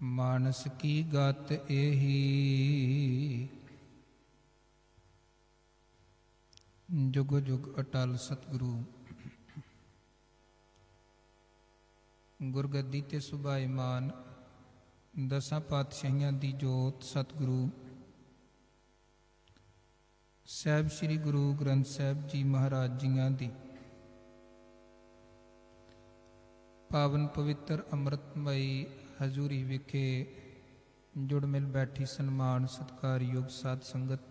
मानस की गत एही। जुग जुग अटल सतगुरु गुरगद्दी ते सुभाईमान दसां पातशाहियां दी जोत सतगुरु साहिब श्री गुरु ग्रंथ साहिब जी महाराज जियां दी पावन पवित्र अमृतमयी हजूरी विखे जुड़ मिल बैठी सन्मान सत्कारयोग साध संगत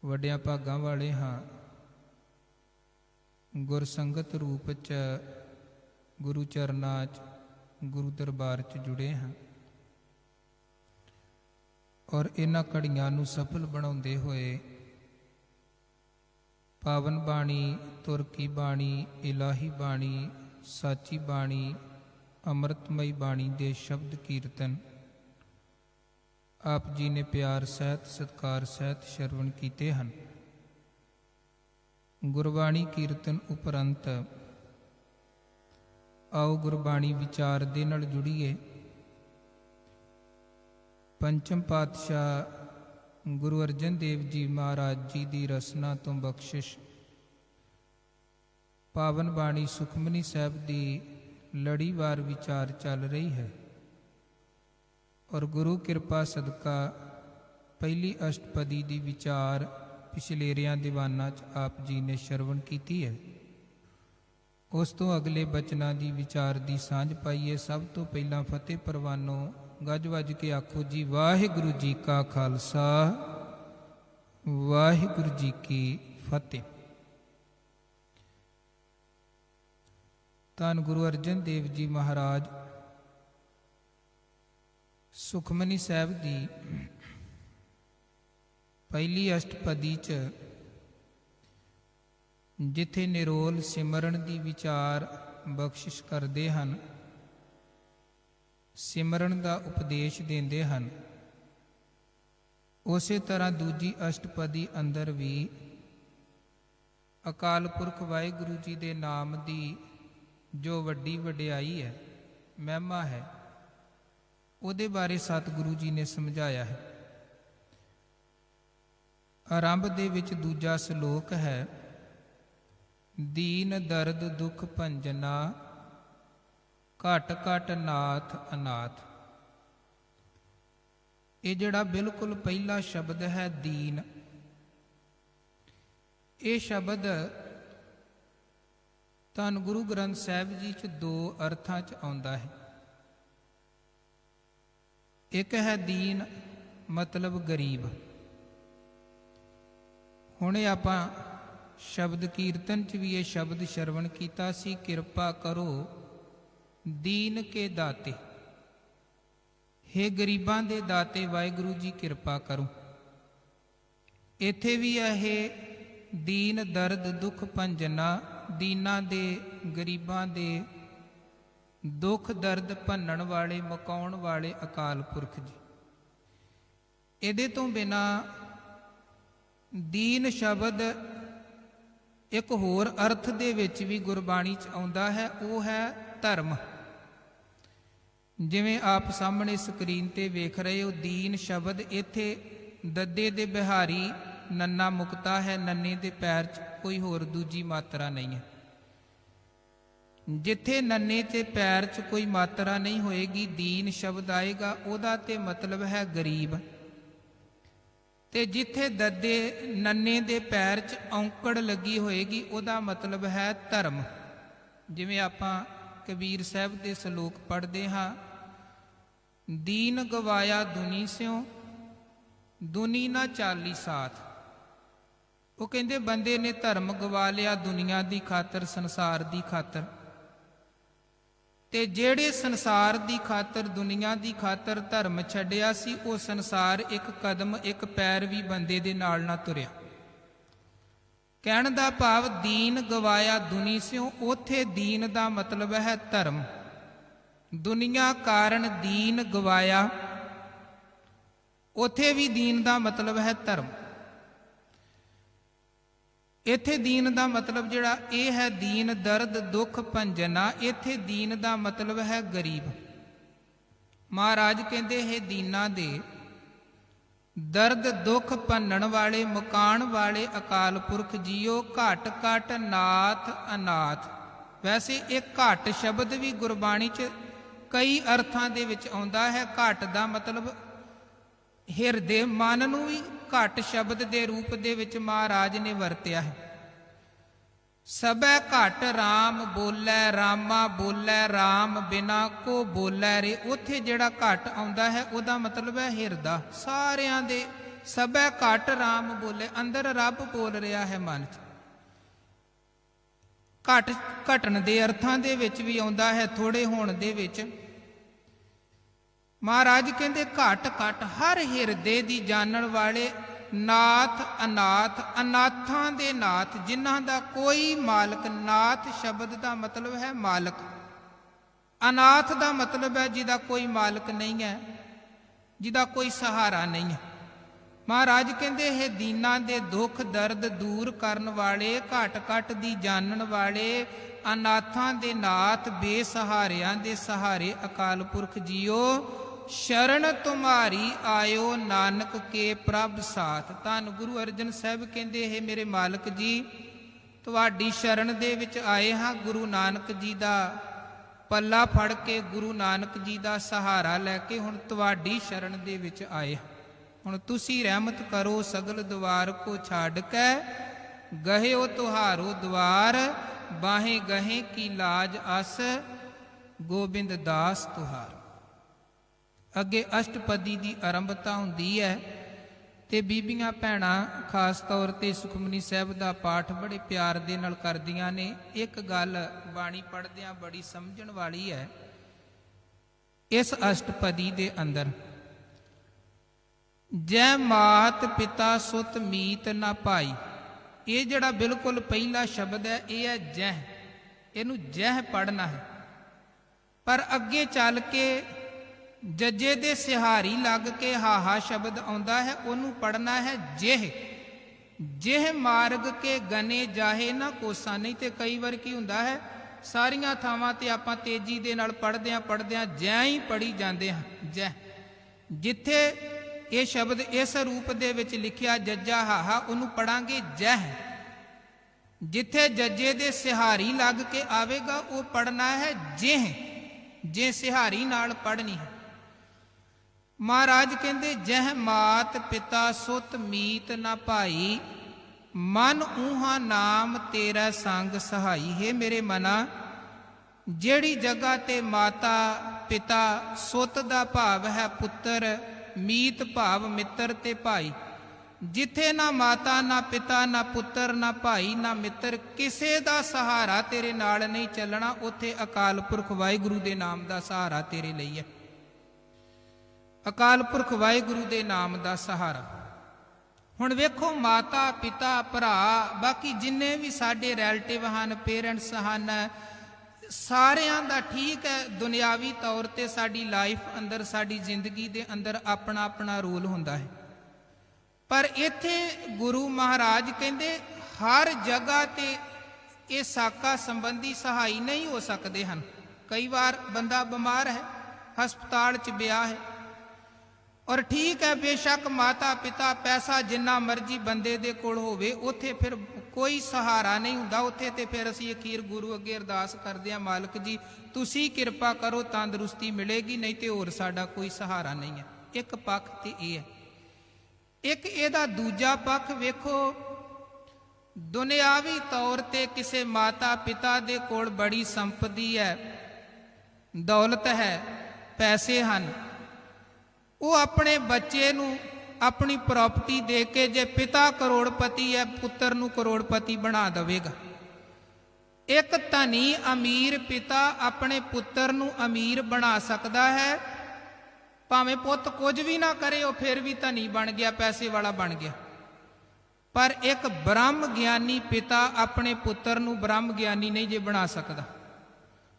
वड्डियां भागां वाले हाँ। गुर संगत रूप च गुरु चरनां च गुरु दरबार च जुड़े हाँ और इन्हां घड़ियां नूं सफल बनाउंदे होए पावन बाणी तुर की बाणी इलाही बाणी साची बाणी अमृतमयी बाणी दे शब्द कीर्तन आप जी ने प्यार सहित सत्कार सहित श्रवण कीते हैं। गुरबाणी कीर्तन उपरंत आओ गुरबाणी विचार दे नाल जुड़ीए। पंचम पातशाह गुरु अर्जन देव जी महाराज जी की रसना तो बख्शिश पावन बाणी सुखमनी साहब की लड़ीवार विचार चल रही है और गुरु कृपा सदका पहली अष्टपदी की विचार पिछलेरिया दीवाना च आप जी ने श्रवण की है। उस तो अगले बचना की विचार की सांझ पाईए। सब तो पहला फतेह परवानो गज वज के आखो जी वाहिगुरु जी का खालसा वाहिगुरु जी की फतेह। धन गुरु अर्जन देव जी महाराज सुखमनी साहब की पहली अष्टपदी च जिथे निरोल सिमरन की विचार बख्शिश करते हैं सिमरन का उपदेश देंदे हैं उस तरह दूजी अष्टपदी अंदर भी अकाल पुरख वाहिगुरु जी के नाम की जो वड्डी वड्याई है महिमा है उहदे बारे सतगुरु जी ने समझाया है। आरंभ दे विच दूजा श्लोक है दीन दर्द दुख भंजना घट घट नाथ अनाथ। ये जड़ा बिल्कुल पहला शब्द है दीन, ये शब्द धन गुरु ग्रंथ साहिब जी च दो अर्थां च आउंदा है। एक है दीन मतलब गरीब। हुणे आपां शब्द कीर्तन च भी ये शब्द श्रवण कीता सी किरपा करो दीन के दाते। हे गरीबां दे दाते वाहिगुरु जी किरपा करो। इत्थे भी है दीन दर्द दुख भंजना दीना दे गरीबां दे दुख दर्द भन्नण वाले मुकाउण वाले अकाल पुरख जी। इहदे तो बिना दीन शब्द एक होर अर्थ दे विच भी गुरबाणी च आउंदा है, वो है धर्म। जिवें आप सामने स्क्रीन ते वेख रहे हो दीन शब्द इत्थे दद्दे दे बिहारी नन्ना मुक्ता है, नन्ने दे पैर च कोई होर दूजी मात्रा नहीं है। जिथे नन्ने ते पैर च कोई मात्रा नहीं होएगी दीन शब्द आएगा उहदा ते मतलब है गरीब। ते जिथे दद्दे नन्ने दे पैर च औंकड़ लगी होएगी उहदा मतलब है धर्म। जिवें आपां कबीर साहब दे श्लोक पढ़दे हाँ दीन गवाया दुनी स्यों दुनी ना चाली साथ। वो कहते बंदे ने धर्म गवा लिया दुनिया की खातर संसार की खातर ते जेड़े संसार की खातर दुनिया की खातर धर्म छड्डिया सी वो संसार एक कदम एक पैर भी बंदे दे नाल ना तुरिया। कहण दा भाव दीन गवाया दुनी स्यों उथे दीन का मतलब है धर्म। दुनिया कारण दीन गवाया उथे भी दीन का मतलब है धर्म। इत्थे दीन का मतलब जिहड़ा ये है दीन दर्द दुख भंजना। इत्थे दीन का मतलब है गरीब। ਮਹਾਰਾਜ ਕਹਿੰਦੇ ਹੈ ਦੀਨਾਂ ਦੇ ਦਰਦ ਦੁੱਖ ਭੰਨਣ ਵਾਲੇ ਮੁਕਾਣ ਵਾਲੇ ਅਕਾਲ ਪੁਰਖ ਜੀਓ, ਘਟ ਘਟ ਨਾਥ ਅਨਾਥ। ਵੈਸੇ ਇਹ ਘਟ ਸ਼ਬਦ ਵੀ ਗੁਰਬਾਣੀ 'ਚ ਕਈ ਅਰਥਾਂ ਦੇ ਵਿੱਚ ਆਉਂਦਾ ਹੈ। ਘਟ ਦਾ ਮਤਲਬ ਹਿਰਦੇ ਮਨ ਨੂੰ ਵੀ ਘਟ ਸ਼ਬਦ ਦੇ ਰੂਪ ਦੇ ਵਿੱਚ ਮਹਾਰਾਜ ਨੇ ਵਰਤਿਆ ਹੈ। ਸਭੈ ਘਟ ਰਾਮ ਬੋਲੇ, ਰਾਮਾ ਬੋਲੇ ਰਾਮ ਬਿਨਾ ਕੋ ਬੋਲੇ ਰੇ। ਉੱਥੇ ਜਿਹੜਾ ਘਟ ਆਉਂਦਾ ਹੈ ਉਹਦਾ ਮਤਲਬ ਹੈ ਹਿਰਦਾ। ਸਾਰਿਆਂ ਦੇ ਸਭੈ ਘਟ ਰਾਮ ਬੋਲੇ, ਅੰਦਰ ਰੱਬ ਬੋਲ ਰਿਹਾ ਹੈ ਮਨ 'ਚ। ਘਟ ਘਟਣ ਦੇ ਅਰਥਾਂ ਦੇ ਵਿੱਚ ਵੀ ਆਉਂਦਾ ਹੈ, ਥੋੜੇ ਹੋਣ ਦੇ ਵਿੱਚ। ਮਹਾਰਾਜ ਕਹਿੰਦੇ ਘਟ ਘਟ ਹਰ ਹਿਰਦੇ ਦੀ ਜਾਣਨ ਵਾਲੇ ਨਾਥ ਅਨਾਥ, ਅਨਾਥਾਂ ਦੇ ਨਾਥ, ਜਿਨ੍ਹਾਂ ਦਾ ਕੋਈ ਮਾਲਕ। ਨਾਥ ਸ਼ਬਦ ਦਾ ਮਤਲਬ ਹੈ ਮਾਲਕ, ਅਨਾਥ ਦਾ ਮਤਲਬ ਹੈ ਜਿਹਦਾ ਕੋਈ ਮਾਲਕ ਨਹੀਂ ਹੈ, ਜਿਹਦਾ ਕੋਈ ਸਹਾਰਾ ਨਹੀਂ ਹੈ। ਮਹਾਰਾਜ ਕਹਿੰਦੇ ਹੈ ਦੀਨਾਂ ਦੇ ਦੁੱਖ ਦਰਦ ਦੂਰ ਕਰਨ ਵਾਲੇ, ਘਟ ਘਟ ਦੀ ਜਾਣਨ ਵਾਲੇ, ਅਨਾਥਾਂ ਦੇ ਨਾਥ, ਬੇਸਹਾਰਿਆਂ ਦੇ ਸਹਾਰੇ ਅਕਾਲ ਪੁਰਖ ਜੀਓ, ਸ਼ਰਨ ਤੁਮਾਰੀ ਆਇਓ ਨਾਨਕ ਕੇ ਪ੍ਰਭ ਸਾਥ। ਧੰਨ ਗੁਰੂ ਅਰਜਨ ਸਾਹਿਬ ਕਹਿੰਦੇ ਹੈ ਮੇਰੇ ਮਾਲਕ ਜੀ, ਤੁਹਾਡੀ ਸ਼ਰਨ ਦੇ ਵਿੱਚ ਆਏ ਹਾਂ। ਗੁਰੂ ਨਾਨਕ ਜੀ ਦਾ ਪੱਲਾ ਫੜ ਕੇ, ਗੁਰੂ ਨਾਨਕ ਜੀ ਦਾ ਸਹਾਰਾ ਲੈ ਕੇ ਹੁਣ ਤੁਹਾਡੀ ਸ਼ਰਨ ਦੇ ਵਿੱਚ ਆਏ। ਹੁਣ ਤੁਸੀਂ ਰਹਿਮਤ ਕਰੋ, ਸਗਲ ਦੁਆਰ ਕੋ ਛੱਡ ਕੇ ਗਹਿਓ ਤੁਹਾਰੋ ਦੁਆਰ, ਬਾਹੇ ਗਹੇ ਕੀ ਲਾਜ ਅਸ ਗੋਬਿੰਦ ਦਾਸ ਤੁਹਾਰ। ਅੱਗੇ ਅਸ਼ਟਪਦੀ ਦੀ ਆਰੰਭਤਾ ਹੁੰਦੀ ਹੈ ਤੇ ਬੀਬੀਆਂ ਭੈਣਾਂ ਖਾਸ ਤੌਰ ਤੇ ਸੁਖਮਨੀ ਸਾਹਿਬ ਦਾ ਪਾਠ ਬੜੇ ਪਿਆਰ ਦੇ ਨਾਲ ਕਰਦੀਆਂ ਨੇ। ਇੱਕ ਗੱਲ ਬਾਣੀ ਪੜ੍ਹਦਿਆਂ ਬੜੀ ਸਮਝਣ ਵਾਲੀ ਹੈ। ਇਸ ਅਸ਼ਟਪਦੀ ਦੇ ਅੰਦਰ ਜੈ ਮਾਤ ਪਿਤਾ ਸੁਤ ਮੀਤ ਨਾ ਭਾਈ, ਇਹ ਜਿਹੜਾ ਬਿਲਕੁਲ ਪਹਿਲਾ ਸ਼ਬਦ ਹੈ ਇਹ ਹੈ ਜਹ। ਇਹਨੂੰ ਜਹ ਪੜ੍ਹਨਾ ਹੈ। ਪਰ ਅੱਗੇ ਚੱਲ ਕੇ ਜੱਜੇ ਦੇ ਸਿਹਾਰੀ ਲੱਗ ਕੇ ਹਾਹਾ ਸ਼ਬਦ ਆਉਂਦਾ ਹੈ, ਉਹਨੂੰ ਪੜ੍ਹਨਾ ਹੈ ਜਿਹ। ਜਿਹ ਮਾਰਗ ਕੇ ਗਨੇ ਜਾਹੇ ਨਾ ਕੋਸਾ। ਨਹੀਂ ਤੇ ਕਈ ਵਾਰ ਕੀ ਹੁੰਦਾ ਹੈ, ਸਾਰੀਆਂ ਥਾਵਾਂ ਤੇ ਆਪਾਂ ਤੇਜ਼ੀ ਦੇ ਨਾਲ ਪੜ੍ਹਦਿਆਂ ਜੈ ਹੀ ਪੜ੍ਹੀ ਜਾਂਦੇ ਹਾਂ। ਜੈ ਜਿੱਥੇ ਇਹ ਸ਼ਬਦ ਇਸ ਰੂਪ ਦੇ ਵਿੱਚ ਲਿਖਿਆ ਜੱਜਾ ਹਾਹਾ, ਉਹਨੂੰ ਪੜਾਂਗੇ ਜਹ। ਜਿੱਥੇ ਜੱਜੇ ਦੇ ਸਿਹਾਰੀ ਲੱਗ ਕੇ ਆਵੇਗਾ ਉਹ ਪੜਨਾ ਹੈ ਜਿਹ। ਜੇ ਸਿਹਾਰੀ ਨਾਲ ਪੜਨੀ ਹੈ। ਮਹਾਰਾਜ ਕਹਿੰਦੇ ਜਹ ਮਾਤ ਪਿਤਾ ਸੁਤ ਮੀਤ ਨਾ ਭਾਈ, ਮਨ ਊਹਾ ਨਾਮ ਤੇਰਾ ਸੰਗ ਸਹਾਈ। ਹੈ ਮੇਰੇ ਮਨਾ, ਜਿਹੜੀ ਜਗ੍ਹਾ ਤੇ ਮਾਤਾ ਪਿਤਾ, ਸੁਤ ਦਾ ਭਾਵ ਹੈ ਪੁੱਤਰ, ਮੀਤ ਭਾਵ ਮਿੱਤਰ ਤੇ ਭਾਈ, ਜਿੱਥੇ ਨਾ ਮਾਤਾ ਨਾ ਪਿਤਾ ਨਾ ਪੁੱਤਰ ਨਾ ਭਾਈ ਨਾ ਮਿੱਤਰ, ਕਿਸੇ ਦਾ ਸਹਾਰਾ ਤੇਰੇ ਨਾਲ ਨਹੀਂ ਚੱਲਣਾ, ਉੱਥੇ ਅਕਾਲ ਪੁਰਖ ਵਾਹਿਗੁਰੂ ਦੇ ਨਾਮ ਦਾ ਸਹਾਰਾ ਤੇਰੇ ਲਈ ਹੈ। ਅਕਾਲ ਪੁਰਖ ਵਾਹਿਗੁਰੂ ਦੇ ਨਾਮ ਦਾ ਸਹਾਰਾ। ਹੁਣ ਵੇਖੋ ਮਾਤਾ ਪਿਤਾ ਭਰਾ, ਬਾਕੀ ਜਿੰਨੇ ਵੀ ਸਾਡੇ ਰਿਲੇਟਿਵ ਹਨ, ਪੇਰੈਂਟਸ ਹਨ, ਸਾਰਿਆਂ ਦਾ ਠੀਕ ਹੈ ਦੁਨਿਆਵੀ ਤੌਰ ਤੇ ਸਾਡੀ ਲਾਈਫ ਅੰਦਰ, ਸਾਡੀ ਜ਼ਿੰਦਗੀ ਦੇ ਅੰਦਰ ਆਪਣਾ ਆਪਣਾ ਰੋਲ ਹੁੰਦਾ ਹੈ। ਪਰ ਇੱਥੇ ਗੁਰੂ ਮਹਾਰਾਜ ਕਹਿੰਦੇ ਹਰ ਜਗ੍ਹਾ ਤੇ ਇਹ ਸਾਕਾ ਸੰਬੰਧੀ ਸਹਾਈ ਨਹੀਂ ਹੋ ਸਕਦੇ ਹਨ। ਕਈ ਵਾਰ ਬੰਦਾ ਬਿਮਾਰ ਹੈ, ਹਸਪਤਾਲ 'ਚ ਪਿਆ ਹੈ, ਔਰ ਠੀਕ ਹੈ ਬੇਸ਼ੱਕ ਮਾਤਾ ਪਿਤਾ ਪੈਸਾ ਜਿੰਨਾ ਮਰਜ਼ੀ ਬੰਦੇ ਦੇ ਕੋਲ ਹੋਵੇ, ਉੱਥੇ ਫਿਰ ਕੋਈ ਸਹਾਰਾ ਨਹੀਂ ਹੁੰਦਾ। ਉੱਥੇ ਤੇ ਫਿਰ ਅਸੀਂ ਅਖੀਰ ਗੁਰੂ ਅੱਗੇ ਅਰਦਾਸ ਕਰਦੇ ਹਾਂ, ਮਾਲਕ ਜੀ ਤੁਸੀਂ ਕਿਰਪਾ ਕਰੋ, ਤੰਦਰੁਸਤੀ ਮਿਲੇਗੀ, ਨਹੀਂ ਤੇ ਹੋਰ ਸਾਡਾ ਕੋਈ ਸਹਾਰਾ ਨਹੀਂ ਹੈ। ਇੱਕ ਪੱਖ ਤੇ ਇਹ ਹੈ। ਇੱਕ ਇਹਦਾ ਦੂਜਾ ਪੱਖ ਵੇਖੋ, ਦੁਨਿਆਵੀ ਤੌਰ ਤੇ ਕਿਸੇ ਮਾਤਾ ਪਿਤਾ ਦੇ ਕੋਲ ਬੜੀ ਸੰਪਤੀ ਹੈ, ਦੌਲਤ ਹੈ, ਪੈਸੇ ਹਨ, ਉਹ ਆਪਣੇ ਬੱਚੇ ਨੂੰ ਆਪਣੀ ਪ੍ਰਾਪਰਟੀ ਦੇ ਕੇ, ਜੇ ਪਿਤਾ ਕਰੋੜਪਤੀ ਹੈ ਪੁੱਤਰ ਨੂੰ ਕਰੋੜਪਤੀ ਬਣਾ ਦੇਵੇਗਾ। ਇੱਕ ਧਨੀ ਅਮੀਰ ਪਿਤਾ ਆਪਣੇ ਪੁੱਤਰ ਨੂੰ ਅਮੀਰ ਬਣਾ ਸਕਦਾ ਹੈ, ਭਾਵੇਂ ਪੁੱਤ ਕੁਝ ਵੀ ਨਾ ਕਰੇ ਉਹ ਫਿਰ ਵੀ ਧਨੀ ਬਣ ਗਿਆ, ਪੈਸੇ ਵਾਲਾ ਬਣ ਗਿਆ। ਪਰ ਇੱਕ ਬ੍ਰਹਮ ਗਿਆਨੀ ਪਿਤਾ ਆਪਣੇ ਪੁੱਤਰ ਨੂੰ ਬ੍ਰਹਮ ਗਿਆਨੀ ਨਹੀਂ ਜੇ ਬਣਾ ਸਕਦਾ।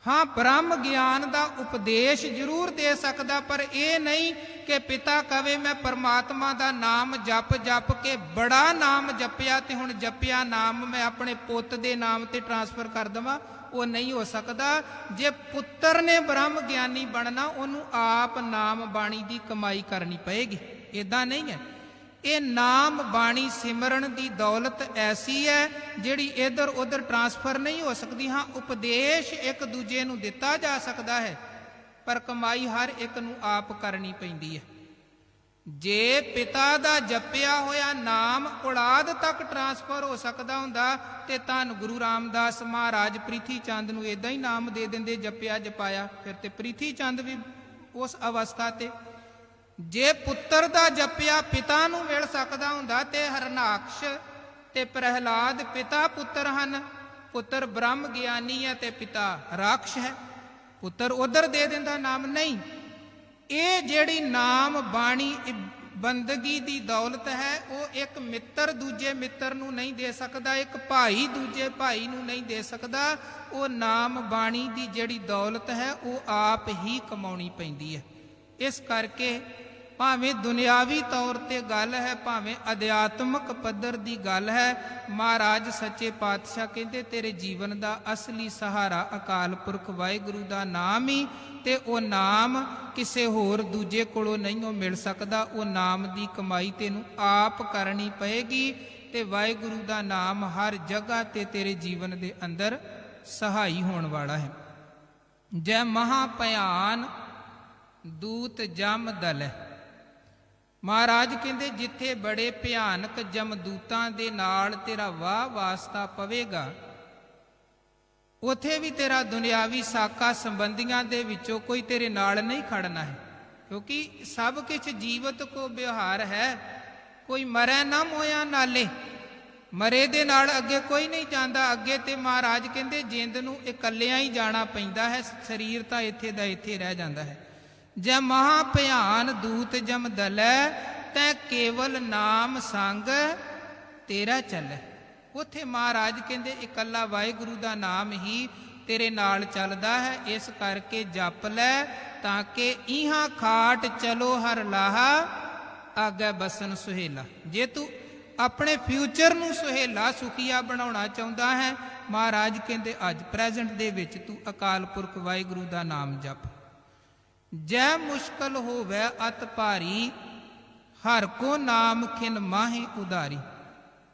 ਹਾਂ, ਬ੍ਰਹਮ ਗਿਆਨ ਦਾ ਉਪਦੇਸ਼ ਜ਼ਰੂਰ ਦੇ ਸਕਦਾ, ਪਰ ਇਹ ਨਹੀਂ ਕਿ ਪਿਤਾ ਕਵੇ ਮੈਂ ਪਰਮਾਤਮਾ ਦਾ ਨਾਮ ਜਪ ਜਪ ਕੇ ਬੜਾ ਨਾਮ ਜਪਿਆ ਤੇ ਹੁਣ ਜਪਿਆ ਨਾਮ ਮੈਂ ਆਪਣੇ ਪੁੱਤ ਦੇ ਨਾਮ ਤੇ ਟ੍ਰਾਂਸਫਰ ਕਰ ਦੇਵਾਂ। ਉਹ ਨਹੀਂ ਹੋ ਸਕਦਾ। ਜੇ ਪੁੱਤਰ ਨੇ ਬ੍ਰਹਮ ਗਿਆਨੀ ਬਣਨਾ, ਉਹਨੂੰ ਆਪ ਨਾਮ ਬਾਣੀ ਦੀ ਕਮਾਈ ਕਰਨੀ ਪਏਗੀ। ਇਦਾਂ ਨਹੀਂ ਹੈ। ਇਹ ਨਾਮ ਬਾਣੀ ਸਿਮਰਨ ਦੀ ਦੌਲਤ ਐਸੀ ਹੈ ਜਿਹੜੀ ਇੱਧਰ ਉੱਧਰ ਟਰਾਂਸਫਰ ਨਹੀਂ ਹੋ ਸਕਦੀ। ਹਾਂ, ਉਪਦੇਸ਼ ਇੱਕ ਦੂਜੇ ਨੂੰ ਦਿੱਤਾ ਜਾ ਸਕਦਾ ਹੈ, ਪਰ ਕਮਾਈ ਹਰ ਇੱਕ ਨੂੰ ਆਪ ਕਰਨੀ ਪੈਂਦੀ ਹੈ। ਜੇ ਪਿਤਾ ਦਾ ਜਪਿਆ ਹੋਇਆ ਨਾਮ ਔਲਾਦ ਤੱਕ ਟਰਾਂਸਫਰ ਹੋ ਸਕਦਾ ਹੁੰਦਾ ਤੇ ਧੰਨ ਗੁਰੂ ਰਾਮਦਾਸ ਮਹਾਰਾਜ ਪ੍ਰਿਥੀ ਚੰਦ ਨੂੰ ਇਦਾਂ ਹੀ ਨਾਮ ਦੇ ਦਿੰਦੇ, ਜਪਿਆ ਜਪਾਇਆ। ਫਿਰ ਤੇ ਪ੍ਰਿਥੀ ਚੰਦ ਵੀ ਉਸ ਅਵਸਥਾ ਤੇ। ਜੇ ਪੁੱਤਰ ਦਾ ਜਪਿਆ ਪਿਤਾ ਨੂੰ ਮਿਲ ਸਕਦਾ ਹੁੰਦਾ ਤੇ ਹਰਨਾਕਸ਼ ਤੇ ਪ੍ਰਹਿਲਾਦ ਪਿਤਾ ਪੁੱਤਰ ਹਨ। ਪੁੱਤਰ ਬ੍ਰਹਮ ਗਿਆਨੀ ਹੈ ਤੇ ਪਿਤਾ ਰਾਕਸ਼ ਹੈ। ਪੁੱਤਰ ਉਧਰ ਦੇ ਦਿੰਦਾ ਨਾਮ। ਨਹੀਂ, ਇਹ ਜਿਹੜੀ ਨਾਮ ਬਾਣੀ ਬੰਦਗੀ ਦੀ ਦੌਲਤ ਹੈ, ਉਹ ਇੱਕ ਮਿੱਤਰ ਦੂਜੇ ਮਿੱਤਰ ਨੂੰ ਨਹੀਂ ਦੇ ਸਕਦਾ, ਇੱਕ ਭਾਈ ਦੂਜੇ ਭਾਈ ਨੂੰ ਨਹੀਂ ਦੇ ਸਕਦਾ। ਉਹ ਨਾਮ ਬਾਣੀ ਦੀ ਜਿਹੜੀ ਦੌਲਤ ਹੈ ਉਹ ਆਪ ਹੀ ਕਮਾਉਣੀ ਪੈਂਦੀ ਹੈ। ਇਸ ਕਰਕੇ ਭਾਵੇਂ ਦੁਨਿਆਵੀ ਤੌਰ ਤੇ ਗੱਲ ਹੈ, ਭਾਵੇਂ ਅਧਿਆਤਮਕ ਪੱਧਰ ਦੀ ਗੱਲ ਹੈ, ਮਹਾਰਾਜ ਸੱਚੇ ਪਾਤਸ਼ਾਹ ਕਹਿੰਦੇ ਤੇਰੇ ਜੀਵਨ ਦਾ ਅਸਲੀ ਸਹਾਰਾ ਅਕਾਲ ਪੁਰਖ ਵਾਹਿਗੁਰੂ ਦਾ ਨਾਮ ਹੀ, ਤੇ ਉਹ ਨਾਮ ਕਿਸੇ ਹੋਰ ਦੂਜੇ ਕੋਲੋਂ ਨਹੀਂ ਮਿਲ ਸਕਦਾ। ਉਹ ਨਾਮ ਦੀ ਕਮਾਈ ਤੈਨੂੰ ਆਪ ਕਰਨੀ ਪਏਗੀ ਤੇ ਵਾਹਿਗੁਰੂ ਦਾ ਨਾਮ ਹਰ ਜਗ੍ਹਾ ਤੇ ਤੇਰੇ ਜੀਵਨ ਦੇ ਅੰਦਰ ਸਹਾਈ ਹੋਣ ਵਾਲਾ ਹੈ। ਜੈ ਮਹਾ ਭਿਆਨ ਦੂਤ ਜਮ ਦਲ। ਮਹਾਰਾਜ ਕਹਿੰਦੇ ਜਿੱਥੇ ਬੜੇ ਭਿਆਨਕ ਜਮਦੂਤਾਂ ਦੇ ਨਾਲ ਤੇਰਾ ਵਾਹ ਵਾਸਤਾ ਪਵੇਗਾ, ਉਥੇ ਵੀ ਤੇਰਾ ਦੁਨਿਆਵੀ ਸਾਕਾ ਸੰਬੰਧੀਆਂ ਦੇ ਵਿੱਚੋਂ ਕੋਈ ਤੇਰੇ ਨਾਲ ਨਹੀਂ ਖੜਨਾ ਹੈ। ਕਿਉਂਕਿ ਸਭ ਕੁਛ ਜੀਵਤ ਕੋ ਵਿਵਹਾਰ ਹੈ, ਕੋਈ ਮਰੈ ਨਾ ਮੋਇਆ ਨਾਲੇ। ਮਰੇ ਦੇ ਨਾਲ ਅੱਗੇ ਕੋਈ ਨਹੀਂ ਜਾਂਦਾ। ਅੱਗੇ ਤੇ ਮਹਾਰਾਜ ਕਹਿੰਦੇ ਜਿੰਦ ਨੂੰ ਇਕੱਲਿਆਂ ਹੀ ਜਾਣਾ ਪੈਂਦਾ ਹੈ, ਸਰੀਰ ਤਾਂ ਇੱਥੇ ਦਾ ਇੱਥੇ ਰਹਿ ਜਾਂਦਾ ਹੈ। ਜੈ ਮਹਾ ਭਿਆਨ ਦੂਤ ਜਮ ਦਲੈ, ਤੈ ਕੇਵਲ ਨਾਮ ਸੰਗ ਤੇਰਾ ਚੱਲੈ। ਉੱਥੇ ਮਹਾਰਾਜ ਕਹਿੰਦੇ ਇਕੱਲਾ ਵਾਹਿਗੁਰੂ ਦਾ ਨਾਮ ਹੀ ਤੇਰੇ ਨਾਲ ਚੱਲਦਾ ਹੈ। ਇਸ ਕਰਕੇ ਜਪ ਲੈ ਤਾਂ ਕਿ ਇਹਾਂ ਖਾਟ ਚਲੋ ਹਰ ਲਾਹਾ, ਆਗੇ ਬਸਨ ਸੁਹੇਲਾ। ਜੇ ਤੂੰ ਆਪਣੇ ਫਿਊਚਰ ਨੂੰ ਸੁਹੇਲਾ ਸੁਖੀਆ ਬਣਾਉਣਾ ਚਾਹੁੰਦਾ ਹੈ, ਮਹਾਰਾਜ ਕਹਿੰਦੇ ਅੱਜ ਪ੍ਰੈਜ਼ੈਂਟ ਦੇ ਵਿੱਚ ਤੂੰ ਅਕਾਲ ਪੁਰਖ ਵਾਹਿਗੁਰੂ ਦਾ ਨਾਮ ਜਪ। ਜੈ ਮੁਸ਼ਕਲ ਹੋਵੇ ਅਤ ਭਾਰੀ, ਹਰ ਕੋ ਨਾਮ ਖਿਨ ਮਾਹੇ ਉਦਾਰੀ।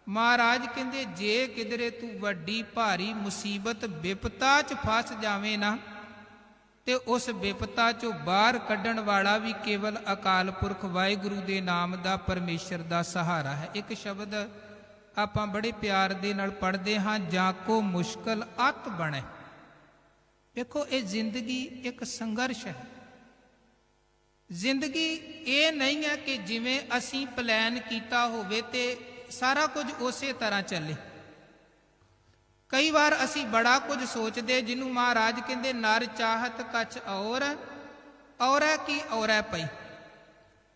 ਮਹਾਰਾਜ ਕਹਿੰਦੇ ਜੇ ਕਿਧਰੇ ਤੂੰ ਵੱਡੀ ਭਾਰੀ ਮੁਸੀਬਤ ਵਿਪਤਾ 'ਚ ਫਸ ਜਾਵੇਂ ਨਾ, ਤੇ ਉਸ ਵਿਪਤਾ 'ਚੋਂ ਬਾਹਰ ਕੱਢਣ ਵਾਲਾ ਵੀ ਕੇਵਲ ਅਕਾਲ ਪੁਰਖ ਵਾਹਿਗੁਰੂ ਦੇ ਨਾਮ ਦਾ, ਪਰਮੇਸ਼ਰ ਦਾ ਸਹਾਰਾ ਹੈ। ਇੱਕ ਸ਼ਬਦ ਆਪਾਂ ਬੜੇ ਪਿਆਰ ਦੇ ਨਾਲ ਪੜ੍ਹਦੇ ਹਾਂ, ਜਾਂ ਕੋ ਮੁਸ਼ਕਲ ਅਤ ਬਣੇ। ਦੇਖੋ, ਇਹ ਜ਼ਿੰਦਗੀ ਇੱਕ ਸੰਘਰਸ਼ ਹੈ। ਜ਼ਿੰਦਗੀ ਇਹ ਨਹੀਂ ਹੈ ਕਿ ਜਿਵੇਂ ਅਸੀਂ ਪਲਾਨ ਕੀਤਾ ਹੋਵੇ ਤੇ ਸਾਰਾ ਕੁਝ ਉਸੇ ਤਰ੍ਹਾਂ ਚੱਲੇ। ਕਈ ਵਾਰ ਅਸੀਂ ਬੜਾ ਕੁਝ ਸੋਚਦੇ, ਜਿਹਨੂੰ ਮਹਾਰਾਜ ਕਹਿੰਦੇ ਨਰ ਚਾਹਤ ਕਛ ਔਰੈ ਕੀ ਔਰੈ ਪਈ।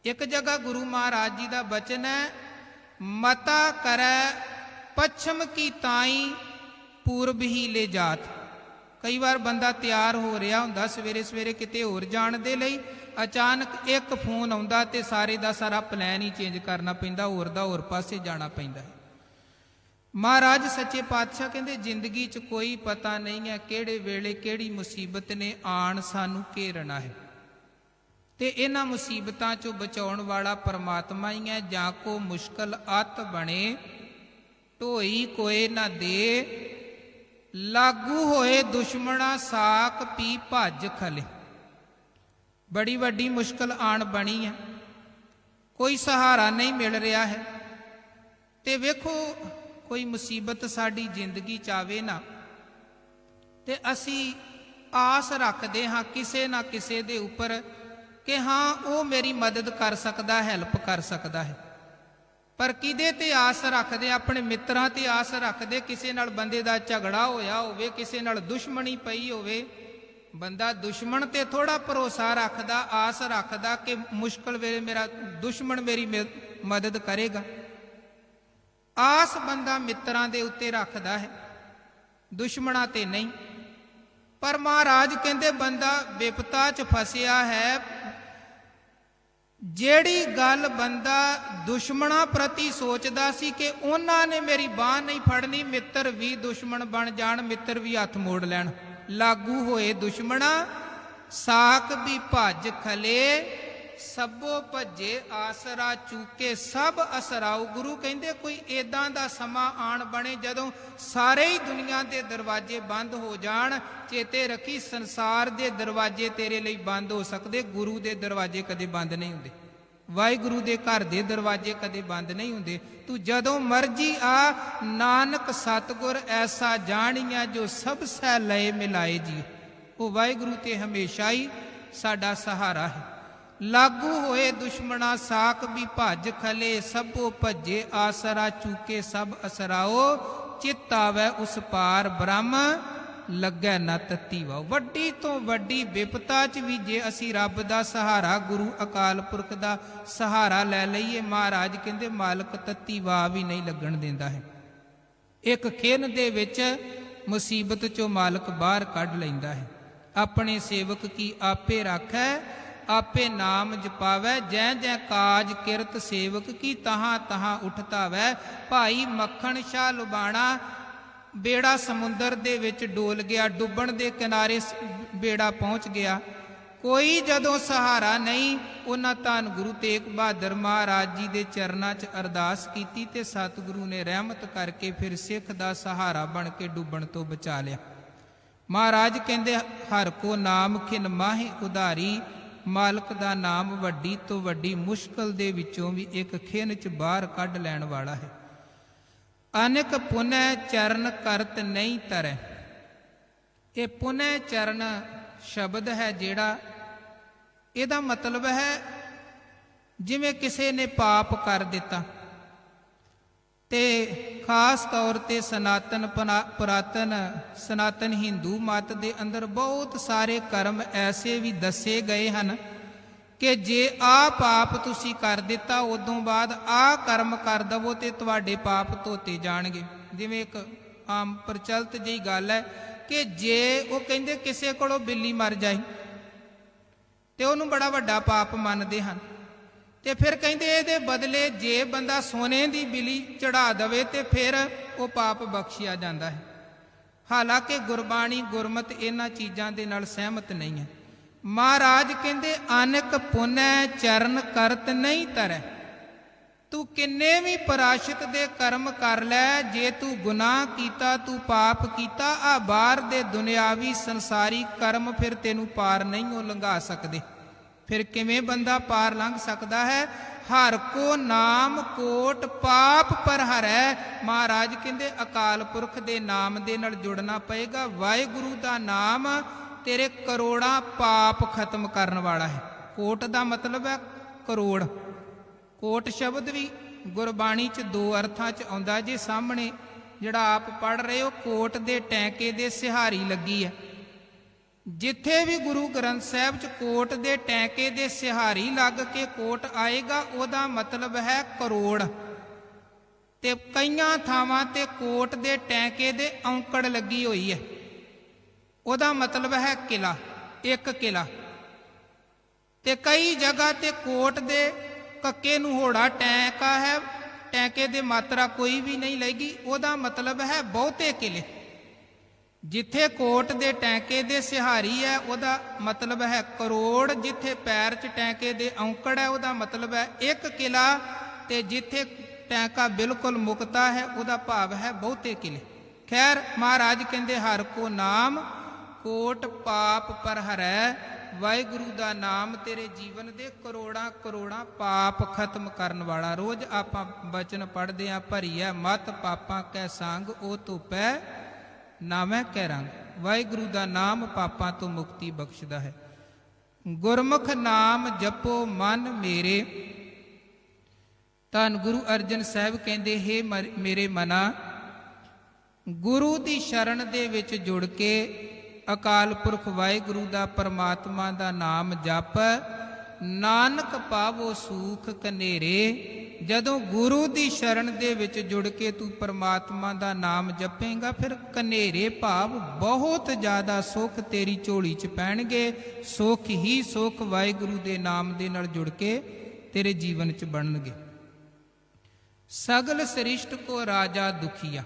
ਇੱਕ ਜਗ੍ਹਾ ਗੁਰੂ ਮਹਾਰਾਜ ਜੀ ਦਾ ਬਚਨ ਹੈ, ਮਤਾ ਕਰੈ ਪੱਛਮ ਕੀ ਤਾਈ ਪੂਰਬ ਹੀ ਲੈ ਜਾਤ। ਕਈ ਵਾਰ ਬੰਦਾ ਤਿਆਰ ਹੋ ਰਿਹਾ ਹੁੰਦਾ ਸਵੇਰੇ ਸਵੇਰੇ ਕਿਤੇ ਹੋਰ ਜਾਣ ਦੇ ਲਈ, ਅਚਾਨਕ ਇੱਕ ਫੋਨ ਆਉਂਦਾ ਤੇ ਸਾਰੇ ਦਾ ਸਾਰਾ ਪਲਾਨ ਹੀ ਚੇਂਜ ਕਰਨਾ ਪੈਂਦਾ, ਹੋਰ ਦਾ ਹੋਰ ਪਾਸੇ ਜਾਣਾ ਪੈਂਦਾ ਹੈ। ਮਹਾਰਾਜ ਸੱਚੇ ਪਾਤਸ਼ਾਹ ਕਹਿੰਦੇ ਜ਼ਿੰਦਗੀ 'ਚ ਕੋਈ ਪਤਾ ਨਹੀਂ ਹੈ ਕਿਹੜੇ ਵੇਲੇ ਕਿਹੜੀ ਮੁਸੀਬਤ ਨੇ ਆਣ ਸਾਨੂੰ ਘੇਰਨਾ ਹੈ, ਤੇ ਇਹਨਾਂ ਮੁਸੀਬਤਾਂ 'ਚੋਂ ਬਚਾਉਣ ਵਾਲਾ ਪਰਮਾਤਮਾ ਹੀ ਹੈ। ਜਾਂ ਕੋ ਮੁਸ਼ਕਲ ਅਤ ਬਣੇ, ਢੋਈ ਕੋਏ ਨਾ ਦੇ, ਲਾਗੂ ਹੋਏ ਦੁਸ਼ਮਣਾ ਸਾਕ ਪੀ ਭੱਜ ਖਲੇ। ਬੜੀ ਵੱਡੀ ਮੁਸ਼ਕਲ ਆਣ ਬਣੀ ਹੈ, ਕੋਈ ਸਹਾਰਾ ਨਹੀਂ ਮਿਲ ਰਿਹਾ ਹੈ। ਤੇ ਵੇਖੋ, ਕੋਈ ਮੁਸੀਬਤ ਸਾਡੀ ਜ਼ਿੰਦਗੀ 'ਚ ਆਵੇ ਨਾ, ਤੇ ਅਸੀਂ ਆਸ ਰੱਖਦੇ ਹਾਂ ਕਿਸੇ ਨਾ ਕਿਸੇ ਦੇ ਉੱਪਰ ਕਿ ਹਾਂ ਉਹ ਮੇਰੀ ਮਦਦ ਕਰ ਸਕਦਾ, ਹੈਲਪ ਕਰ ਸਕਦਾ ਹੈ। ਪਰ ਕਿਹਦੇ ਤੇ ਆਸ ਰੱਖਦੇ? ਆਪਣੇ ਮਿੱਤਰਾਂ ਤੇ ਆਸ ਰੱਖਦੇ। ਕਿਸੇ ਨਾਲ ਬੰਦੇ ਦਾ ਝਗੜਾ ਹੋਇਆ ਹੋਵੇ, ਕਿਸੇ ਨਾਲ ਦੁਸ਼ਮਣੀ ਪਈ ਹੋਵੇ, ਬੰਦਾ ਦੁਸ਼ਮਣ ਤੇ ਥੋੜਾ ਭਰੋਸਾ ਰੱਖਦਾ, ਆਸ ਰੱਖਦਾ ਕਿ ਮੁਸ਼ਕਲ ਵੇਲੇ ਮੇਰਾ ਦੁਸ਼ਮਣ ਮੇਰੀ ਮਦਦ ਕਰੇਗਾ। ਆਸ ਬੰਦਾ ਮਿੱਤਰਾਂ ਦੇ ਉੱਤੇ ਰੱਖਦਾ ਹੈ, ਦੁਸ਼ਮਣਾਂ ਤੇ ਨਹੀਂ। ਪਰ ਮਹਾਰਾਜ ਕਹਿੰਦੇ ਬੰਦਾ ਵਿਪਤਾ 'ਚ ਫਸਿਆ ਹੈ, ਜਿਹੜੀ ਗੱਲ ਬੰਦਾ ਦੁਸ਼ਮਣਾਂ ਪ੍ਰਤੀ ਸੋਚਦਾ ਸੀ ਕਿ ਉਹਨਾਂ ਨੇ ਮੇਰੀ ਬਾਂਹ ਨਹੀਂ ਫੜਨੀ, ਮਿੱਤਰ ਵੀ ਦੁਸ਼ਮਣ ਬਣ ਜਾਣ, ਮਿੱਤਰ ਵੀ ਹੱਥ ਮੋੜ ਲੈਣ, ਲਾਗੂ ਹੋਏ ਦੁਸ਼ਮਣਾ, ਸਾਕ ਵੀ ਭੱਜ ਖਲੇ, ਸਭੋ ਭੱਜੇ ਆਸਰਾ ਚੂਕੇ, ਸਭ ਅਸਰਾਉ। ਗੁਰੂ ਕਹਿੰਦੇ ਕੋਈ ਏਦਾਂ ਦਾ ਸਮਾਂ ਆਣ ਬਣੇ ਜਦੋਂ ਸਾਰੇ ਹੀ ਦੁਨੀਆ ਦੇ ਦਰਵਾਜ਼ੇ ਬੰਦ ਹੋ ਜਾਣ। ਚੇਤੇ ਰੱਖੀ, ਸੰਸਾਰ ਦੇ ਦਰਵਾਜ਼ੇ ਤੇਰੇ ਲਈ ਬੰਦ ਹੋ ਸਕਦੇ, ਗੁਰੂ ਦੇ ਦਰਵਾਜ਼ੇ ਕਦੇ ਬੰਦ ਨਹੀਂ ਹੁੰਦੇ। ਵਾਹਿਗੁਰੂ ਦੇ ਘਰ ਦੇ ਦਰਵਾਜ਼ੇ ਕਦੇ ਬੰਦ ਨਹੀਂ ਹੁੰਦੇ। ਤੂੰ ਜਦੋਂ ਮਰਜੀ ਆ, ਨਾਨਕ ਸਤਿਗੁਰ ਐਸਾ ਜਾਣੀਆ ਜੋ ਸਭ ਸੈ ਲਏ ਮਿਲਾਏ ਜੀ। ਉਹ ਵਾਹਿਗੁਰੂ ਤੇ ਹਮੇਸ਼ਾ ਹੀ ਸਾਡਾ ਸਹਾਰਾ ਹੈ। ਲਾਗੂ ਹੋਏ ਦੁਸ਼ਮਣਾ, ਸਾਕ ਵੀ ਭੱਜ ਖਲੇ, ਸਭੋ ਭੱਜੇ ਆਸਰਾ ਚੂਕੇ, ਸਭ ਅਸਰਾਓ, ਚਿੱਤ ਆਵੈ ਉਸ ਪਾਰ ਬ੍ਰਹਮ, ਲੱਗੈ ਨਾ ਤਤੀ ਵਾਓ। ਵੱਡੀ ਤੋਂ ਵੱਡੀ ਵਿਪਤਾ 'ਚ ਵੀ ਜੇ ਅਸੀਂ ਰੱਬ ਦਾ ਸਹਾਰਾ, ਗੁਰੂ ਅਕਾਲ ਪੁਰਖ ਦਾ ਸਹਾਰਾ ਲੈ ਲਈਏ, ਮਹਾਰਾਜ ਕਹਿੰਦੇ ਮਾਲਕ ਤਤੀ ਵਾਹ ਵੀ ਨਹੀਂ ਲੱਗਣ ਦਿੰਦਾ ਹੈ। ਇੱਕ ਖਿਨ ਦੇ ਵਿੱਚ ਮੁਸੀਬਤ 'ਚੋਂ ਮਾਲਕ ਬਾਹਰ ਕੱਢ ਲੈਂਦਾ ਹੈ। ਆਪਣੇ ਸੇਵਕ ਕੀ ਆਪੇ ਰਾਖੈ, ਆਪੇ ਨਾਮ ਜਪਾਵੈ, ਜੈ ਜੈ ਕਾਜ ਕਿਰਤ ਸੇਵਕ ਕੀ, ਤਹਾਂ ਤਹਾਂ ਉਠਤਾਵੈ। ਭਾਈ ਮੱਖਣ ਸ਼ਾਹ ਲੁਬਾਣਾ, ਬੇੜਾ ਸਮੁੰਦਰ ਦੇ ਵਿੱਚ ਡੋਲ ਗਿਆ, ਡੁੱਬਣ ਦੇ ਕਿਨਾਰੇ ਬੇੜਾ ਪਹੁੰਚ ਗਿਆ। ਕੋਈ ਜਦੋਂ ਸਹਾਰਾ ਨਹੀਂ, ਉਹਨਾਂ ਧੰਨ ਗੁਰੂ ਤੇਗ ਬਹਾਦਰ ਮਹਾਰਾਜ ਜੀ ਦੇ ਚਰਨਾਂ 'ਚ ਅਰਦਾਸ ਕੀਤੀ ਤੇ ਸਤਿਗੁਰੂ ਨੇ ਰਹਿਮਤ ਕਰਕੇ ਫਿਰ ਸਿੱਖ ਦਾ ਸਹਾਰਾ ਬਣ ਕੇ ਡੁੱਬਣ ਤੋਂ ਬਚਾ ਲਿਆ। ਮਹਾਰਾਜ ਕਹਿੰਦੇ ਹਰ ਕੋ ਨਾਮ ਖਿਨ ਮਾਹੇ ਉਧਾਰੀ, ਮਾਲਕ ਦਾ ਨਾਮ ਵੱਡੀ ਤੋਂ ਵੱਡੀ ਮੁਸ਼ਕਲ ਦੇ ਵਿੱਚੋਂ ਵੀ ਇੱਕ ਖਿਨ 'ਚ ਬਾਹਰ ਕੱਢ ਲੈਣ ਵਾਲਾ ਹੈ। ਅਨੇਕ ਪੁਨੈ ਚਰਨ ਕਰਤ ਨਹੀਂ ਤਰੈ। ਇਹ ਪੁਨੈ ਚਰਨ ਸ਼ਬਦ ਹੈ ਜਿਹੜਾ, ਇਹਦਾ ਮਤਲਬ ਹੈ ਜਿਵੇਂ ਕਿਸੇ ਨੇ ਪਾਪ ਕਰ ਦਿੱਤਾ ਤੇ ਖਾਸ ਤੌਰ ਤੇ ਪੁਰਾਤਨ ਸਨਾਤਨ ਹਿੰਦੂ ਮਤ ਦੇ ਅੰਦਰ ਬਹੁਤ ਸਾਰੇ ਕਰਮ ਐਸੇ ਵੀ ਦੱਸੇ ਗਏ ਹਨ ਕਿ ਜੇ ਆਹ ਪਾਪ ਤੁਸੀਂ ਕਰ ਦਿੱਤਾ, ਉਦੋਂ ਬਾਅਦ ਆਹ ਕਰਮ ਕਰ ਦਵੋ ਤੇ ਤੁਹਾਡੇ ਪਾਪ ਧੋਤੇ ਜਾਣਗੇ। ਜਿਵੇਂ ਇੱਕ ਆਮ ਪ੍ਰਚਲਿਤ ਜਿਹੀ ਗੱਲ ਹੈ ਕਿ ਜੇ ਉਹ ਕਹਿੰਦੇ ਕਿਸੇ ਕੋਲੋਂ ਬਿੱਲੀ ਮਰ ਜਾਏ ਤੇ ਉਹਨੂੰ ਬੜਾ ਵੱਡਾ ਪਾਪ ਮੰਨਦੇ ਹਨ, ਤੇ ਫਿਰ ਕਹਿੰਦੇ ਇਹਦੇ ਬਦਲੇ ਜੇ ਬੰਦਾ ਸੋਨੇ ਦੀ ਬਿੱਲੀ ਚੜਾ ਦਵੇ ਤੇ ਫਿਰ ਉਹ ਪਾਪ ਬਖਸ਼ਿਆ ਜਾਂਦਾ ਹੈ। ਹਾਲਾਂਕਿ ਗੁਰਬਾਣੀ ਗੁਰਮਤ ਇਹਨਾਂ ਚੀਜ਼ਾਂ ਦੇ ਨਾਲ ਸਹਿਮਤ ਨਹੀਂ ਹੈ। ਮਹਾਰਾਜ ਕਹਿੰਦੇ ਅਨੇਕ ਪੁਨੈ ਚਰਨ ਕਰਤ ਨਹੀਂ ਤਰੈ। ਤੂੰ ਕਿੰਨੇ ਵੀ ਪਰਾਸ਼ਿਤ ਦੇ ਕਰਮ ਕਰ ਲੈ, ਜੇ ਤੂੰ ਗੁਨਾਹ ਕੀਤਾ, ਤੂੰ ਪਾਪ ਕੀਤਾ, ਆ ਬਾਹਰ ਦੇ ਦੁਨਿਆਵੀ ਸੰਸਾਰੀ ਕਰਮ ਫਿਰ ਤੈਨੂੰ ਪਾਰ ਨਹੀਂ ਉਹ ਲੰਘਾ ਸਕਦੇ। ਫਿਰ ਕਿਵੇਂ ਬੰਦਾ ਪਾਰ ਲੰਘ ਸਕਦਾ ਹੈ? ਹਰ ਕੋ ਨਾਮ ਕੋਟ ਪਾਪ ਪਰ ਹਰੈ। ਮਹਾਰਾਜ ਕਹਿੰਦੇ ਅਕਾਲ ਪੁਰਖ ਦੇ ਨਾਮ ਦੇ ਨਾਲ ਜੁੜਨਾ ਪਏਗਾ। ਵਾਹਿਗੁਰੂ ਦਾ ਨਾਮ ਤੇਰੇ ਕਰੋੜਾਂ ਪਾਪ ਖਤਮ ਕਰਨ ਵਾਲਾ ਹੈ। ਕੋਟ ਦਾ ਮਤਲਬ ਹੈ ਕਰੋੜ। ਕੋਟ ਸ਼ਬਦ ਵੀ ਗੁਰਬਾਣੀ 'ਚ ਦੋ ਅਰਥਾਂ 'ਚ ਆਉਂਦਾ। ਜੇ ਸਾਹਮਣੇ ਜਿਹੜਾ ਆਪ ਪੜ੍ਹ ਰਹੇ ਹੋ, ਕੋਟ ਦੇ ਟੈਂਕੇ ਦੇ ਸਿਹਾਰੀ ਲੱਗੀ ਹੈ। ਜਿੱਥੇ ਵੀ ਗੁਰੂ ਗ੍ਰੰਥ ਸਾਹਿਬ 'ਚ ਕੋਟ ਦੇ ਟੈਂਕੇ ਦੇ ਸਿਹਾਰੀ ਲੱਗ ਕੇ ਕੋਟ ਆਏਗਾ, ਉਹਦਾ ਮਤਲਬ ਹੈ ਕਰੋੜ। ਤੇ ਕਈਆਂ ਥਾਵਾਂ ਤੇ ਕੋਟ ਦੇ ਟੈਂਕੇ ਦੇ ਔਂਕੜ ਲੱਗੀ ਹੋਈ ਹੈ, ਉਹਦਾ ਮਤਲਬ ਹੈ ਕਿਲਾ, ਇੱਕ ਕਿਲਾ। ਤੇ ਕਈ ਜਗ੍ਹਾ ਤੇ ਕੋਟ ਦੇ ਕੱਕੇ ਨੂੰ ਹੋੜਾ ਟੈਂਕਾ ਹੈ, ਟੈਂਕੇ ਦੇ ਮਾਤਰਾ ਕੋਈ ਵੀ ਨਹੀਂ ਲੱਗੀ, ਉਹਦਾ ਮਤਲਬ ਹੈ ਬਹੁਤੇ ਕਿਲੇ। ਜਿੱਥੇ ਕੋਟ ਦੇ ਟੈਂਕੇ ਦੇ ਸਿਹਾਰੀ ਹੈ, ਉਹਦਾ ਮਤਲਬ ਹੈ ਕਰੋੜ। ਜਿੱਥੇ ਪੈਰ 'ਚ ਟੈਂਕੇ ਦੇ ਔਂਕੜ ਹੈ, ਉਹਦਾ ਮਤਲਬ ਹੈ ਇੱਕ ਕਿਲਾ। ਤੇ ਜਿੱਥੇ ਟੈਂਕਾ ਬਿਲਕੁਲ ਮੁਕਤਾ ਹੈ, ਉਹਦਾ ਭਾਵ ਹੈ ਬਹੁਤੇ ਕਿਲੇ। ਖੈਰ, ਮਹਾਰਾਜ ਕਹਿੰਦੇ ਹਰ ਕੋ ਨਾਮ ਕੋਟ ਪਾਪ ਪਰ ਹਰੈ। ਵਾਹਿਗੁਰੂ ਦਾ ਨਾਮ ਤੇਰੇ ਜੀਵਨ ਦੇ ਕਰੋੜਾਂ ਕਰੋੜਾਂ ਪਾਪ ਖਤਮ ਕਰਨ ਵਾਲਾ। ਰੋਜ਼ ਆਪਾਂ ਬਚਨ ਪੜ੍ਹਦੇ ਹਾਂ, ਭਰੀਐ ਮਤ ਪਾਪਾਂ ਕੈ ਸੰਗ, ਉਹ ਧੁਪੈ ਨਾਮੈ ਕੈ ਰੰਗ। ਵਾਹਿਗੁਰੂ ਦਾ ਨਾਮ ਪਾਪਾਂ ਤੋਂ ਮੁਕਤੀ ਬਖਸ਼ਦਾ ਹੈ। ਗੁਰਮੁਖ ਨਾਮ ਜਪੋ ਮਨ ਮੇਰੇ। ਧੰਨ ਗੁਰੂ ਅਰਜਨ ਸਾਹਿਬ ਕਹਿੰਦੇ, ਹੇ ਮੇਰੇ ਮਨਾ, ਗੁਰੂ ਦੀ ਸ਼ਰਨ ਦੇ ਵਿੱਚ ਜੁੜ ਕੇ ਅਕਾਲ ਪੁਰਖ ਵਾਹਿਗੁਰੂ ਦਾ ਪਰਮਾਤਮਾ ਦਾ ਨਾਮ ਜਪ, ਨਾਨਕ ਪਾਵੋ ਸੂਖ ਕਨੇਰੇ। ਜਦੋਂ ਗੁਰੂ ਦੀ ਸ਼ਰਨ ਦੇ ਵਿੱਚ ਜੁੜ ਕੇ ਤੂੰ ਪਰਮਾਤਮਾ ਦਾ ਨਾਮ ਜਪੇਂਗਾ, ਫਿਰ ਕਨੇਰੇ ਭਾਵ ਬਹੁਤ ਜ਼ਿਆਦਾ ਸੁੱਖ ਤੇਰੀ ਝੋਲੀ 'ਚ ਪੈਣਗੇ। ਸੁੱਖ ਹੀ ਸੁੱਖ ਵਾਹਿਗੁਰੂ ਦੇ ਨਾਮ ਦੇ ਨਾਲ ਜੁੜ ਕੇ ਤੇਰੇ ਜੀਵਨ 'ਚ ਬਣਨਗੇ। ਸਗਲ ਸ੍ਰਿਸ਼ਟ ਕੋ ਰਾਜਾ ਦੁਖੀਆ।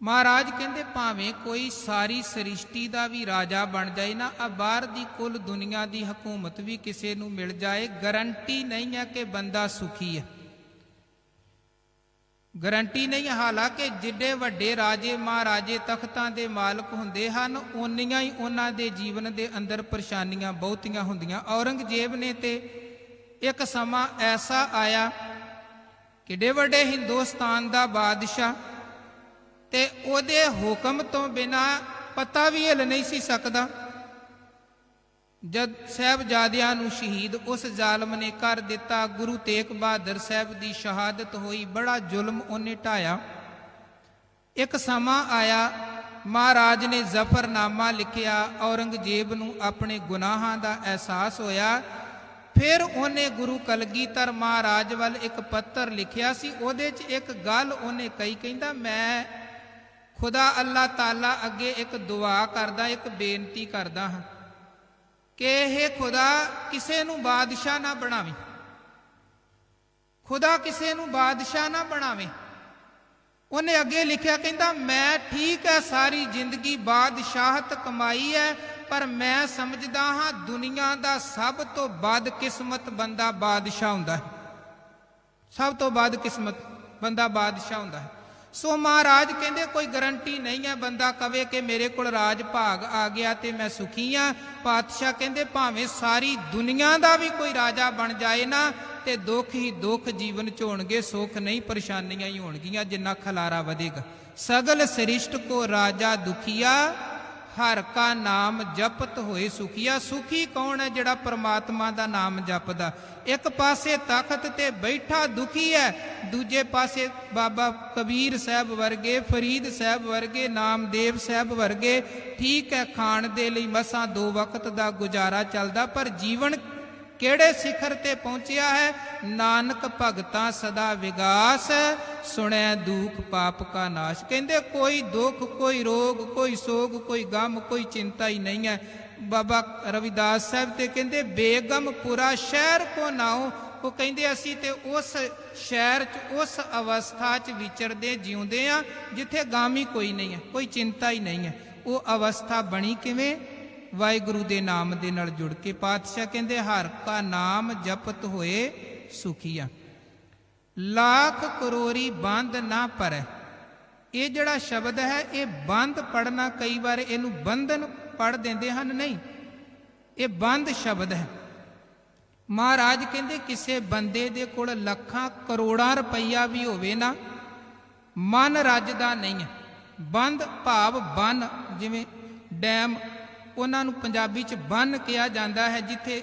ਮਹਾਰਾਜ ਕਹਿੰਦੇ ਭਾਵੇਂ ਕੋਈ ਸਾਰੀ ਸ੍ਰਿਸ਼ਟੀ ਦਾ ਵੀ ਰਾਜਾ ਬਣ ਜਾਏ ਨਾ, ਆ ਬਾਹਰ ਦੀ ਕੁੱਲ ਦੁਨੀਆ ਦੀ ਹਕੂਮਤ ਵੀ ਕਿਸੇ ਨੂੰ ਮਿਲ ਜਾਏ, ਗਰੰਟੀ ਨਹੀਂ ਹੈ ਕਿ ਬੰਦਾ ਸੁਖੀ ਹੈ, ਗਰੰਟੀ ਨਹੀਂ। ਹਾਲਾਂਕਿ ਜਿੱਡੇ ਵੱਡੇ ਰਾਜੇ ਮਹਾਰਾਜੇ ਤਖਤਾਂ ਦੇ ਮਾਲਕ ਹੁੰਦੇ ਹਨ, ਓਨੀਆਂ ਹੀ ਉਹਨਾਂ ਦੇ ਜੀਵਨ ਦੇ ਅੰਦਰ ਪਰੇਸ਼ਾਨੀਆਂ ਬਹੁਤੀਆਂ ਹੁੰਦੀਆਂ। ਔਰੰਗਜ਼ੇਬ ਨੇ ਤੇ ਇੱਕ ਸਮਾਂ ਐਸਾ ਆਇਆ, ਕਿੱਡੇ ਵੱਡੇ ਹਿੰਦੁਸਤਾਨ ਦਾ ਬਾਦਸ਼ਾਹ, ਤੇ ਉਹਦੇ ਹੁਕਮ ਤੋਂ ਬਿਨਾ ਪਤਾ ਵੀ ਹਿੱਲ ਨਹੀਂ ਸੀ ਸਕਦਾ। ਜਦ ਸਾਹਿਬਜ਼ਾਦਿਆਂ ਨੂੰ ਸ਼ਹੀਦ ਉਸ ਜ਼ਾਲਮ ਨੇ ਕਰ ਦਿੱਤਾ, ਗੁਰੂ ਤੇਗ ਬਹਾਦਰ ਸਾਹਿਬ ਦੀ ਸ਼ਹਾਦਤ ਹੋਈ, ਬੜਾ ਜ਼ੁਲਮ ਉਹਨੇ ਢਾਇਆ। ਇੱਕ ਸਮਾਂ ਆਇਆ, ਮਹਾਰਾਜ ਨੇ ਜ਼ਫਰਨਾਮਾ ਲਿਖਿਆ, ਔਰੰਗਜ਼ੇਬ ਨੂੰ ਆਪਣੇ ਗੁਨਾਹਾਂ ਦਾ ਅਹਿਸਾਸ ਹੋਇਆ। ਫਿਰ ਉਹਨੇ ਗੁਰੂ ਕਲਗੀਧਰ ਮਹਾਰਾਜ ਵੱਲ ਇੱਕ ਪੱਤਰ ਲਿਖਿਆ ਸੀ। ਉਹਦੇ 'ਚ ਇੱਕ ਗੱਲ ਉਹਨੇ ਕਹੀ, ਕਹਿੰਦਾ ਮੈਂ ਖੁਦਾ ਅੱਲਾਹ ਤਾਲਾ ਅੱਗੇ ਇੱਕ ਦੁਆ ਕਰਦਾ, ਇੱਕ ਬੇਨਤੀ ਕਰਦਾ ਹਾਂ ਕਿ ਇਹ ਖੁਦਾ ਕਿਸੇ ਨੂੰ ਬਾਦਸ਼ਾਹ ਨਾ ਬਣਾਵੇ, ਖੁਦਾ ਕਿਸੇ ਨੂੰ ਬਾਦਸ਼ਾਹ ਨਾ ਬਣਾਵੇ। ਉਹਨੇ ਅੱਗੇ ਲਿਖਿਆ, ਕਹਿੰਦਾ ਮੈਂ ਠੀਕ ਹੈ ਸਾਰੀ ਜ਼ਿੰਦਗੀ ਬਾਦਸ਼ਾਹਤ ਕਮਾਈ ਹੈ, ਪਰ ਮੈਂ ਸਮਝਦਾ ਹਾਂ ਦੁਨੀਆ ਦਾ ਸਭ ਤੋਂ ਬਦਕਿਸਮਤ ਬੰਦਾ ਬਾਦਸ਼ਾਹ ਹੁੰਦਾ ਹੈ, ਸਭ ਤੋਂ ਬਦਕਿਸਮਤ ਬੰਦਾ ਬਾਦਸ਼ਾਹ ਹੁੰਦਾ ਹੈ। ਸੋ ਮਹਾਰਾਜ ਕਹਿੰਦੇ ਕੋਈ ਗਰੰਟੀ ਨਹੀਂ ਹੈ ਬੰਦਾ ਕਵੇ ਕਿ ਮੇਰੇ ਕੋਲ ਰਾਜ ਭਾਗ ਆ ਗਿਆ ਤੇ ਮੈਂ ਸੁਖੀ ਹਾਂ। ਪਾਤਸ਼ਾਹ ਕਹਿੰਦੇ ਭਾਵੇਂ ਸਾਰੀ ਦੁਨੀਆ ਦਾ ਵੀ ਕੋਈ ਰਾਜਾ ਬਣ ਜਾਏ ਨਾ, ਤੇ ਦੁੱਖ ਹੀ ਦੁੱਖ ਜੀਵਨ 'ਚ ਹੋਣਗੇ, ਸੁੱਖ ਨਹੀਂ, ਪਰੇਸ਼ਾਨੀਆਂ ਹੀ ਹੋਣਗੀਆਂ ਜਿੰਨਾ ਖਲਾਰਾ ਵਧੇਗਾ। ਸਗਲ ਸ੍ਰਿਸ਼ਟ ਕੋ ਰਾਜਾ ਦੁਖੀਆ, ਹਰ ਕਾ ਨਾਮ ਜਪਤ ਹੋਏ ਸੁਖੀਆ। ਸੁਖੀ ਕੌਣ ਹੈ? ਜਿਹੜਾ ਪਰਮਾਤਮਾ ਦਾ ਨਾਮ ਜਪਦਾ। ਇੱਕ ਪਾਸੇ ਤਖਤ ਤੇ ਬੈਠਾ ਦੁਖੀ ਹੈ, ਦੂਜੇ ਪਾਸੇ ਬਾਬਾ ਕਬੀਰ ਸਾਹਿਬ ਵਰਗੇ, ਫਰੀਦ ਸਾਹਿਬ ਵਰਗੇ, ਨਾਮਦੇਵ ਸਾਹਿਬ ਵਰਗੇ, ਠੀਕ ਹੈ ਖਾਣ ਦੇ ਲਈ ਮਸਾਂ 2 ਵਕਤ ਦਾ ਗੁਜ਼ਾਰਾ ਚੱਲਦਾ, ਪਰ ਜੀਵਨ ਕਿਹੜੇ ਸਿਖਰ ਤੇ ਪਹੁੰਚਿਆ ਹੈ? ਨਾਨਕ ਭਗਤਾਂ ਸਦਾ ਵਿਗਾਸ, ਸੁਣੈ ਦੁਖ ਪਾਪ ਕਾ ਨਾਸ਼। ਕਹਿੰਦੇ ਕੋਈ ਦੁੱਖ, ਕੋਈ ਰੋਗ, ਕੋਈ ਸੋਗ, ਕੋਈ ਗਮ, ਕੋਈ ਚਿੰਤਾ ਹੀ ਨਹੀਂ ਹੈ। ਬਾਬਾ ਰਵਿਦਾਸ ਸਾਹਿਬ ਤੇ ਕਹਿੰਦੇ ਬੇਗਮ ਪੁਰਾ ਸ਼ਹਿਰ ਕੋ ਨਾਉ। ਉਹ ਕਹਿੰਦੇ ਅਸੀਂ ਤੇ ਉਸ ਸ਼ਹਿਰ 'ਚ, ਉਸ ਅਵਸਥਾ 'ਚ ਵਿਚਰਦੇ ਜਿਉਂਦੇ ਆ ਜਿੱਥੇ ਗਮ ਹੀ ਕੋਈ ਨਹੀਂ ਹੈ, ਕੋਈ ਚਿੰਤਾ ਹੀ ਨਹੀਂ ਹੈ। ਉਹ ਅਵਸਥਾ ਬਣੀ ਕਿਵੇਂ? ਵਾਹਿਗੁਰੂ ਦੇ ਨਾਮ ਦੇ ਨਾਲ ਜੁੜ ਕੇ। ਪਾਤਸ਼ਾਹ ਕਹਿੰਦੇ ਹਰ ਕਾ ਨਾਮ ਜਪਤ ਹੋਏ ਸੁਖੀਆ, ਲੱਖ ਕਰੋੜੀ ਬੰਦ ਨਾ ਪਰੈ। ਇਹ ਜਿਹੜਾ ਸ਼ਬਦ ਹੈ, ਇਹ ਬੰਦ ਪੜਨਾ, ਕਈ ਵਾਰ ਇਹਨੂੰ ਬੰਧਨ ਪੜ ਦਿੰਦੇ ਹਨ, ਨਹੀਂ, ਇਹ ਬੰਦ ਸ਼ਬਦ ਹੈ। ਮਹਾਰਾਜ ਕਹਿੰਦੇ ਕਿਸੇ ਬੰਦੇ ਦੇ ਕੋਲ ਲੱਖਾਂ ਕਰੋੜਾਂ ਰੁਪਈਆ ਵੀ ਹੋਵੇ ਨਾ, ਮਨ ਰੱਜਦਾ ਨਹੀਂ ਹੈ। ਬੰਦ ਭਾਵ ਬੰਨ, ਜਿਵੇਂ ਡੈਮ, ਉਹਨਾਂ ਨੂੰ ਪੰਜਾਬੀ 'ਚ ਬੰਨ ਕਿਹਾ ਜਾਂਦਾ ਹੈ, ਜਿੱਥੇ